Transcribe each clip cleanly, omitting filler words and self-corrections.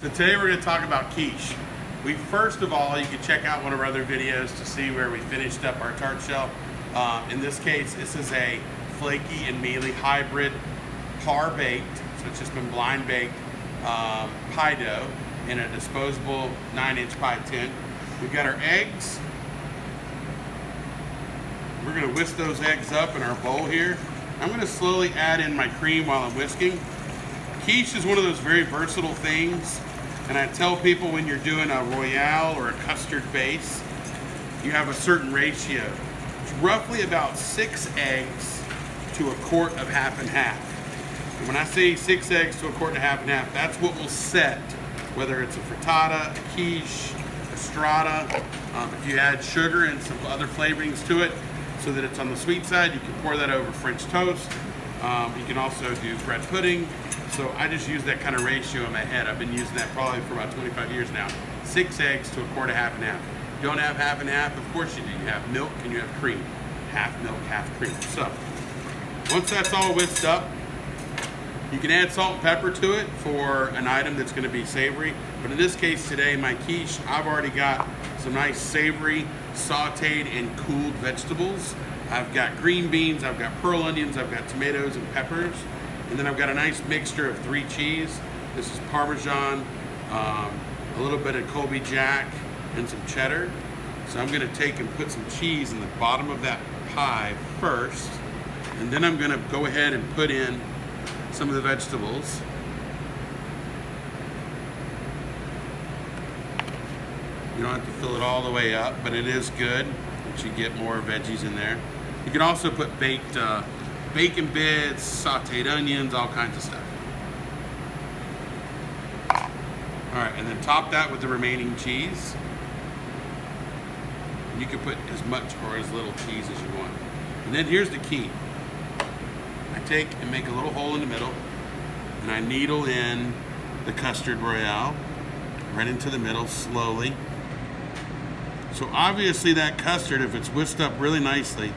So today we're going to talk about quiche. First of all, you can check out one of our other videos to see where we finished up our tart shell. In this case, this is a flaky and mealy hybrid par baked, so it's just been blind baked pie dough in a disposable 9-inch pie tin. We've got our eggs. We're going to whisk those eggs up in our bowl here. I'm going to slowly add in my cream while I'm whisking. Quiche is one of those very versatile things, and I tell people when you're doing a royale or a custard base, you have a certain ratio. It's roughly about 6 eggs to a quart of half and half. And when I say 6 eggs to a quart and half, that's what will set whether it's a frittata, a quiche, a strata. If you add sugar and some other flavorings to it so that it's on the sweet side, you can pour that over French toast. You can also do bread pudding. So I just use that kind of ratio in my head. I've been using that probably for about 25 years now. 6 eggs to a quart of half and half. You don't have half and half, of course you do. You have milk and you have cream. Half milk, half cream. So once that's all whisked up, you can add salt and pepper to it for an item that's going to be savory. But in this case today, my quiche, I've already got some nice savory, sauteed and cooled vegetables. I've got green beans, I've got pearl onions, I've got tomatoes and peppers. And then I've got a nice mixture of 3 cheese. This is Parmesan, a little bit of Colby Jack, and some cheddar. So I'm gonna take and put some cheese in the bottom of that pie first. And then I'm gonna go ahead and put in some of the vegetables. You don't have to fill it all the way up, but it is good that you get more veggies in there. You can also put baked bacon bits, sauteed onions, all kinds of stuff. All right, and then top that with the remaining cheese. You can put as much or as little cheese as you want. And then here's the key. I take and make a little hole in the middle, and I needle in the custard royale right into the middle slowly. So obviously that custard, if it's whisked up really nicely,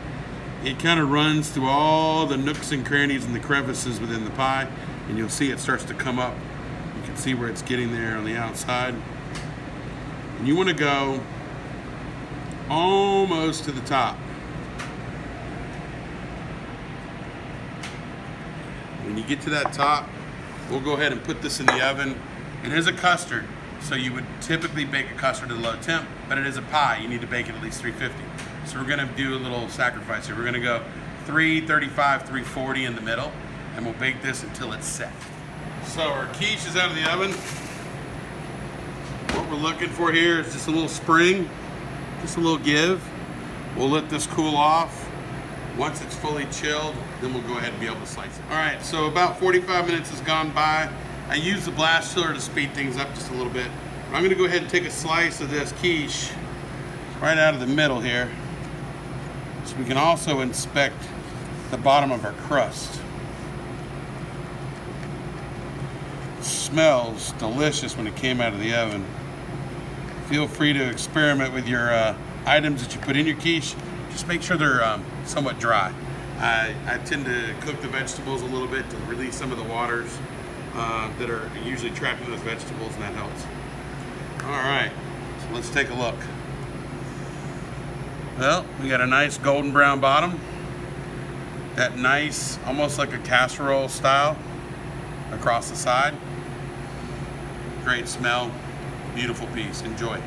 it kind of runs through all the nooks and crannies and the crevices within the pie, and you'll see it starts to come up. You can see where it's getting there on the outside. And you want to go almost to the top. When you get to that top, we'll go ahead and put this in the oven. It is a custard, so you would typically bake a custard at a low temp, but it is a pie. You need to bake it at least 350. So we're gonna do a little sacrifice here. We're gonna go 335, 340 in the middle, and we'll bake this until it's set. So our quiche is out of the oven. What we're looking for here is just a little spring, just a little give. We'll let this cool off. Once it's fully chilled, then we'll go ahead and be able to slice it. All right, so about 45 minutes has gone by. I use the blast chiller to speed things up just a little bit. But I'm gonna go ahead and take a slice of this quiche right out of the middle here, so we can also inspect the bottom of our crust. It smells delicious when it came out of the oven. Feel free to experiment with your items that you put in your quiche. Just make sure they're somewhat dry. I tend to cook the vegetables a little bit to release some of the waters that are usually trapped in those vegetables, and that helps. All right, so let's take a look. Well, we got a nice golden brown bottom. That nice, almost like a casserole style across the side. Great smell, beautiful piece. Enjoy.